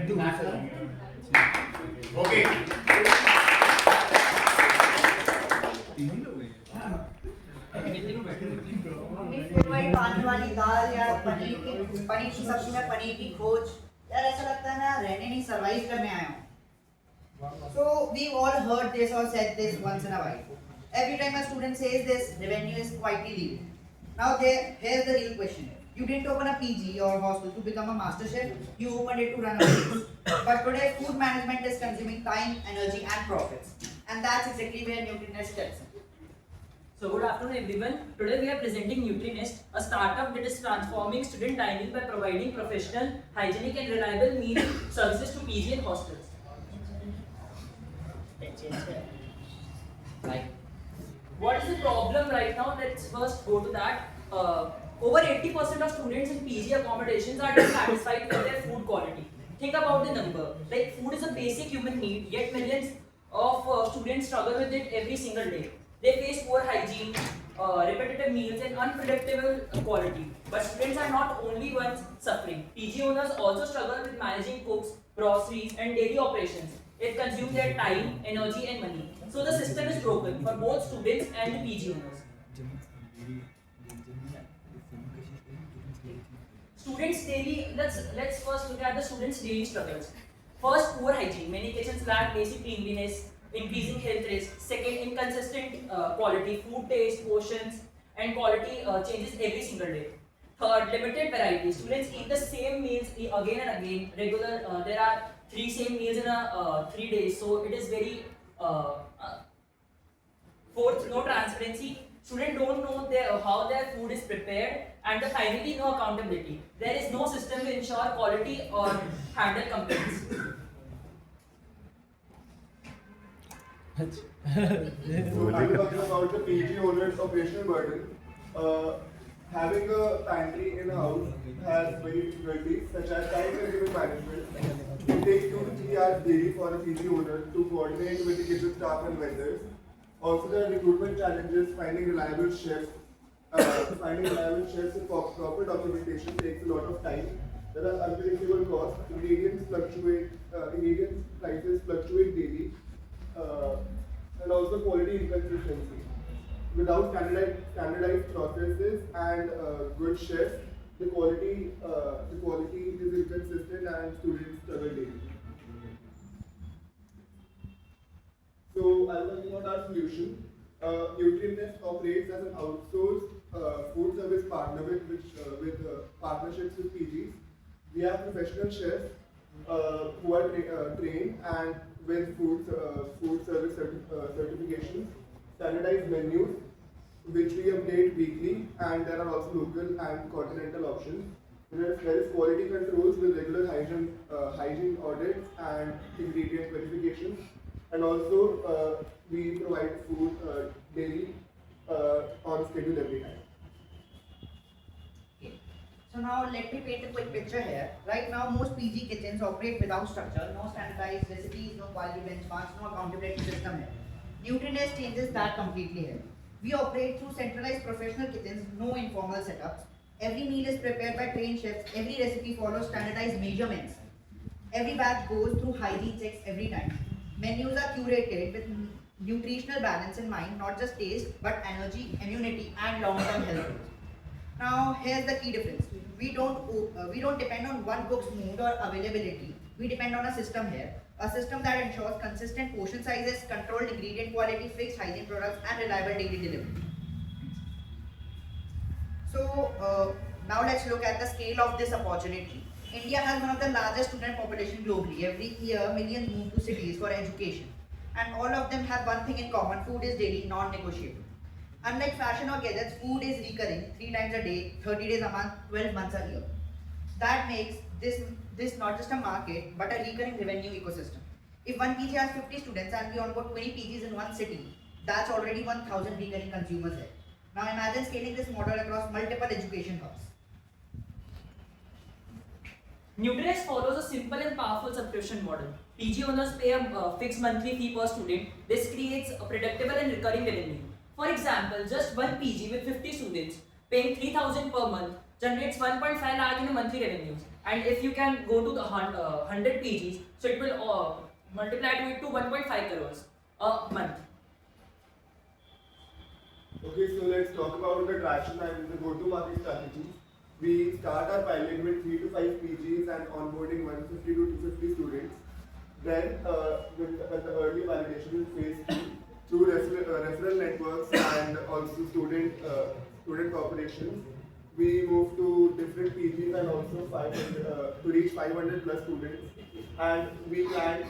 Okay. वही पानी वाली दाल या पनीर की सब्जी में पनीर की खोज, यार ऐसा लगता है ना रहने नहीं सरवाइव करने आया हूँ. So we've all heard this or said this once in a while. Every time a student says this, revenue is quietly leaving. Now here's the real question. You didn't open a PG or hostel to become a master chef. You opened it to run a business. But today, food management is consuming time, energy, and profits, and that's exactly where Nutrinest steps in. So good afternoon everyone. Today we are presenting Nutrinest, a startup that is transforming student dining by providing professional, hygienic and reliable meal services to PG and hostels. What is the problem right now? Let's first go to that. Over 80% of students in PG accommodations are dissatisfied with their food quality. Think about the number. Like food is a basic human need, yet millions of students struggle with it every single day. They face poor hygiene, repetitive meals, and unpredictable quality. But students are not only ones suffering. PG owners also struggle with managing cooks, groceries, and daily operations. It consumes their time, energy, and money. So the system is broken for both students and the PG owners. Students daily. Let's first look at the students' daily struggles. First, poor hygiene. Many kitchens lack basic cleanliness, increasing health risks. Second, inconsistent quality. Food taste, portions, and quality changes every single day. Third, limited variety. Students eat the same meals again and again. There are 3 same meals in a 3 days, so it is very. Fourth, no transparency. Students don't know how their food is prepared, and finally, no accountability. There is no system to ensure quality or handle complaints. So I'm talking about the PG owner's operational burden. Having a pantry in a house has many difficulties, such as time-consuming management. It takes 2 to 3 hours daily for a PG owner to coordinate with the kitchen staff and vendors. Also, there are recruitment challenges. Finding reliable chefs and proper documentation takes a lot of time. There are unpredictable costs. Ingredient prices fluctuate daily, and also quality inconsistency. Without standardized processes and good chefs, the quality is inconsistent and students struggle daily. So I'll talk about our solution. Nutrinest operates as an outsourced food service partner with partnerships with PGs. We have professional chefs who are trained and with food service certifications, standardized menus, which we update weekly, and there are also local and continental options. There is quality controls with regular hygiene audits and ingredient verifications, and also we provide food daily on schedule every time. So now let me paint a quick picture here. Right now, most PG kitchens operate without structure, no standardized recipes, no quality benchmarks, no accountability system here. Nutrinest changes that completely here. We operate through centralized professional kitchens, no informal setups. Every meal is prepared by trained chefs. Every recipe follows standardized measurements. Every batch goes through hygiene checks every time. Menus are curated with nutritional balance in mind, not just taste, but energy, immunity, and long-term health. Now, here's the key difference. We don't depend on one cook's mood or availability. We depend on a system here. A system that ensures consistent portion sizes, controlled ingredient quality, fixed hygiene products, and reliable daily delivery. So, now let's look at the scale of this opportunity. India has one of the largest student population globally. Every year, millions move to cities for education. And all of them have one thing in common: food is daily, non-negotiable. Unlike fashion or gadgets, food is recurring 3 times a day, 30 days a month, 12 months a year. That makes this not just a market, but a recurring revenue ecosystem. If one PG has 50 students and we onboard 20 PGs in one city, that's already 1,000 recurring consumers there. Now imagine scaling this model across multiple education hubs. Nutrinest follows a simple and powerful subscription model. PG owners pay a fixed monthly fee per student. This creates a predictable and recurring revenue. For example, just one PG with 50 students paying 3,000 per month generates 1.5 lakh in monthly revenues. And if you can go to the 100 PGs, so it will multiply to 1.5 crores a month. Okay, so let's talk about the traction and the go-to-market strategy. We start our pilot with 3 to 5 PGs and onboarding 150 to 250 students. Then, with the early validation in phase 2, through referral networks and also student corporations, we move to different PGs and also 500 to reach 500 plus students. And we plan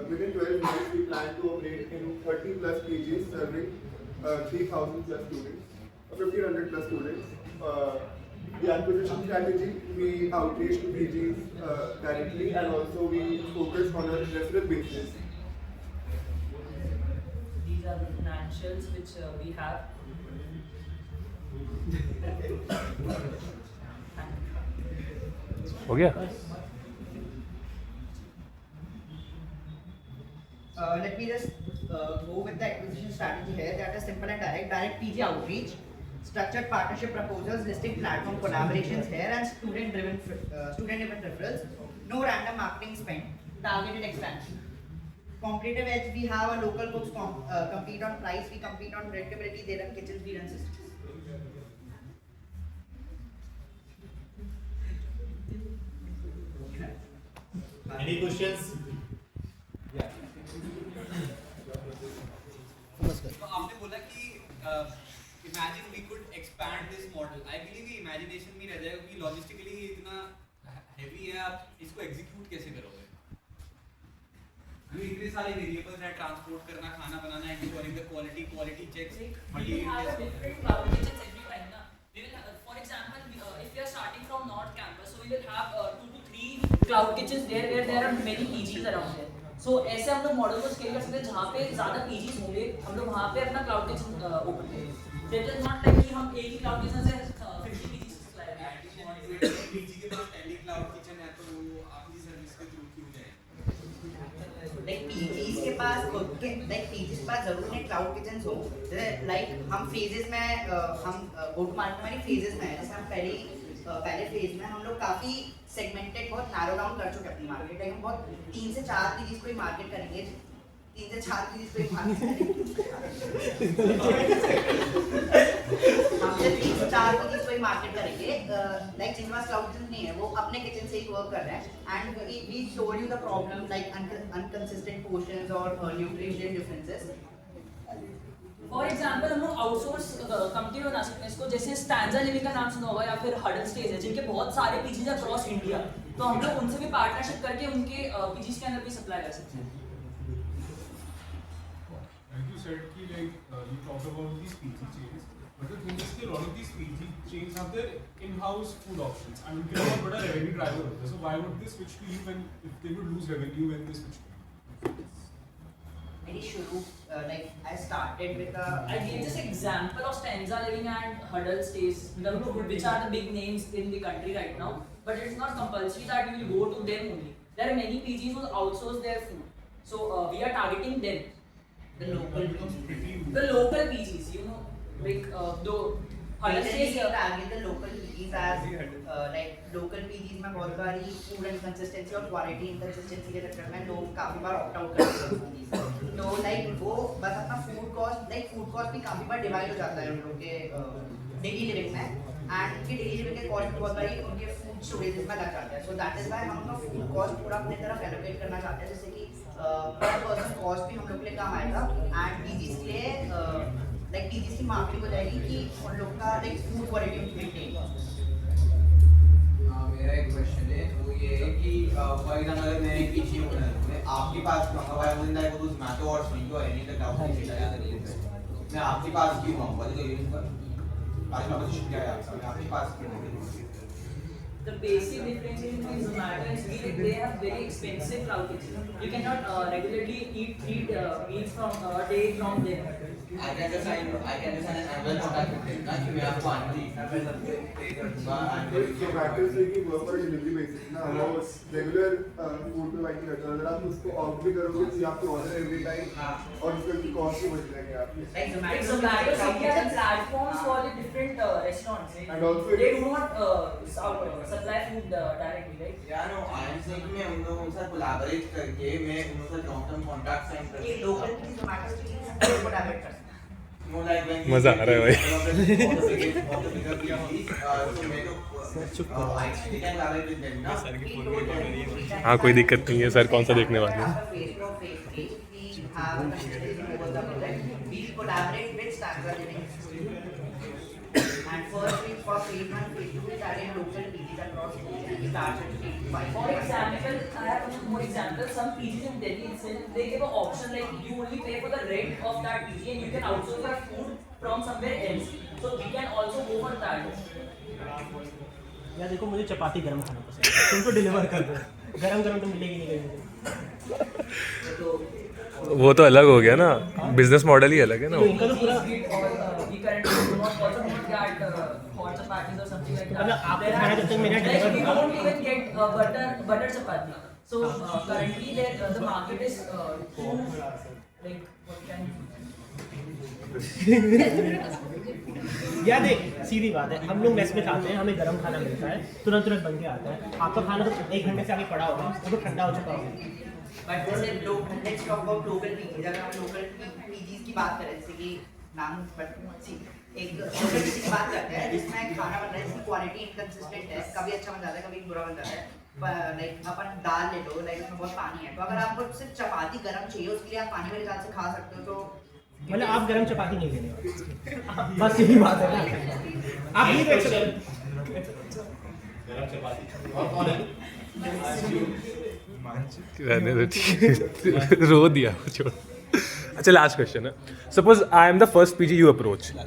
within 12 months we plan to operate in 30 plus PGs serving 3,000 plus students, 1,500 plus students. The acquisition strategy, we outreach to PGs directly and also we focus on a referral basis. These are the financials which we have. हो गया Let me just go with the acquisition strategy here. That is simple and direct. Direct PG outreach, structured partnership proposals, listing platform collaborations here, and student-driven referrals. No random marketing spend. Targeted expansion. Competitive edge. We have a local books compete on price. We compete on predictability. They run kitchens. We run systems. Any questions? तो आपने बोला कि imagine we could expand this model I believe ये imagination में रह जाएगा कि logistically ये इतना हैवी है आप इसको एग्जीक्यूट कैसे करोगे ये इतने सारे वेरिएबल्स हैं ट्रांसपोर्ट करना खाना बनाना ensuring the quality checks We will have a different cloud kitchens every time. Na? We will have, for example, if we are starting from North Campus, so we will have 2 to 3 cloud kitchens there where there are many PGs around there. So ऐसे हम लोग model को scale कर सकते हैं जहाँ पे ज़्यादा PGs होंगे हम लोग वहाँ पे अपना क्लाउड किचन ओपन करेंगे. So it is not like कि हम एक ही क्लाउड किचन से 50 PGs सप्लाई करें. पीजी के पास टेली क्लाउड किचन है तो वो आपकी सर्विस के थ्रू क्यों जाए Like PGs के पास खुद के like PGs के पास जरूर नहीं क्लाउड किचन हो. जैसे like हम phases में हम go to market हमारी phases में है. जैसे हम पहले फेज में हम लोग काफी सेगमेंटेड बहुत नैरो डाउन कर चुके हैं अपनी मार्केट. लाइक हम बहुत 3 से 4 पीजीज को ही मार्केट करेंगे. 3 से 4 पीजीज को ही मार्केट करेंगे. हम जब 3 से 4 पीजीज को ही मार्केट करेंगे. लाइक जिनके पास क्लाउड किचन नहीं है वो अपने किचन से ही वर्क कर रहे हैं. And we showed you the problem like inconsistent portions और न्यूट्रिशन डिफरेंसेस. फॉर एग्जाम्पल हम लोग आउटसोर्स कंपनी बना सकते हैं इसको. जैसे स्टैंजा लिविंग का नाम सुना होगा या फिर हडल स्टेज है जिनके बहुत सारे पीजीज अक्रॉस इंडिया. तो हम लोग उनसे भी पार्टनरशिप करके उनके पीजीज के अंदर भी सप्लाई कर सकते हैं. Like you said, ki like you talked about these PG chains, but the thing is that a lot of these PG chains have their in-house food options, and उनके लिए बहुत बड़ा revenue driver होता है. So why would they switch to you when if they would lose revenue when they switch to you? मेरी शुरू like I started with a I gave this example of Stanza Living and Huddle Stays, which are the big names in the country right now. But it's not compulsory that you will go to them only. There are many PGs who outsource their food. So we are targeting them. the local The local PGs, you know, like the Huddle Stays. target the local PGs as like local PGs में बहुत बारी food inconsistency और quality inconsistency के चक्कर में लोग काफी बार opt out करते हैं. तो like वो बस अपना food cost भी काफी बार divide हो जाता है उन लोग के daily living में. and उनके daily living के cost बहुत बारी उनके food storages में लग जाते हैं. So that is why हम अपना food cost पूरा अपनी तरफ allocate करना चाहते हैं जैसे कि per person cost भी हम लोग के लिए कम आएगा and PGs के लिए like PGs की मार्केटिंग हो जाएगी कि उन लोग का like food quality मेंटेन. मेरा एक क्वेश्चन है वो ये है कि फॉर एग्जांपल अगर मैं एक पीजी ओनर हूं मैं आपके पास क्यों आऊंगा why wouldn't I go to Zomato और स्विगी और एनी अदर क्लाउड किचन. मैं आपके पास क्यों आऊंगा तो ये आज मैं कुछ क्या है आपसे मैं आपके पास क्यों आऊंगा. The basic difference between Zomato and Swiggy is they have very expensive cloud kitchen. You cannot regularly eat 3 meals from a day from them. I can just sign an annual contract with them ना कि मैं आपको annually पे करूंगा annually. So practice है कि work पर delivery basis ना वो regular food providing करता है. अगर आप उसको opt भी करोगे तो आपको order every time और उसका cost भी बढ़ जाएगा आपके. Like Like Zomato Zomato, Swiggy are the platforms for the different restaurants. And also they do not supply food directly, right? Yeah, no, I am saying मैं उन लोगों के साथ collaborate करके मैं उन लोगों के साथ long term contract sign कर ये सकता local हूँ. चीज Zomato Swiggy से collaborate कर सकते हैं. No, like when मजा आ रहा है भाई. so मैं तो I still can collaborate with them ना. हाँ कोई दिक्कत नहीं है सर, कौन सा देखने वाले हैं. We collaborate with Standard Living Institute. And first we for phase 1, phase 2 we started local PGs across schools and we started phase 5. For example, I have one more example. Some PGs in Delhi itself, they give an option like you only pay for the rent of that PG and you can outsource your food from somewhere else. So we can also go for that. यार देखो मुझे चपाती गरम खाना पसंद है, तुमको deliver कर दो, गरम गरम तो मिलेगी नहीं कहीं मुझे. वो तो अलग हो गया ना, बिजनेस मॉडल ही अलग है ना. इनका तो पूरा We currently do not also not get hot chapatis or something like that. मतलब आपको There खाना are- जब तक मेरे यहाँ like we deliver don't even get butter chapati. So currently the market is too like what can यार देख सीधी बात है, हम लोग मेस में खाते हैं, हमें गरम खाना मिलता है, तुरंत तुरंत बन के आता है. आपका खाना तो 1 घंटे से आगे पड़ा होगा, वो तो ठंडा हो चुका होगा. But जैसे let's talk about local PGs. अगर हम local PGs की बात करें, जैसे कि नाम एक local PG की बात करते हैं जिसमें खाना बन रहा है जिसकी क्वालिटी इनकंसिस्टेंट है, कभी अच्छा बन जाता है कभी बुरा बन जाता है. लाइक अपन दाल ले लो, लाइक उसमें बहुत पानी है, तो अगर आपको सिर्फ चपाती गरम चाहिए उसके लिए आप पानी वाले दाल से खा सकते हो. तो मतलब आप गरम चपाती नहीं देने वाले, बस यही बात है ना. आप नहीं देख सकते. गरम चपाती और कौन है? रहने दो, रो दिया छोड़. अच्छा लास्ट क्वेश्चन है. Suppose I am the first PG you approach.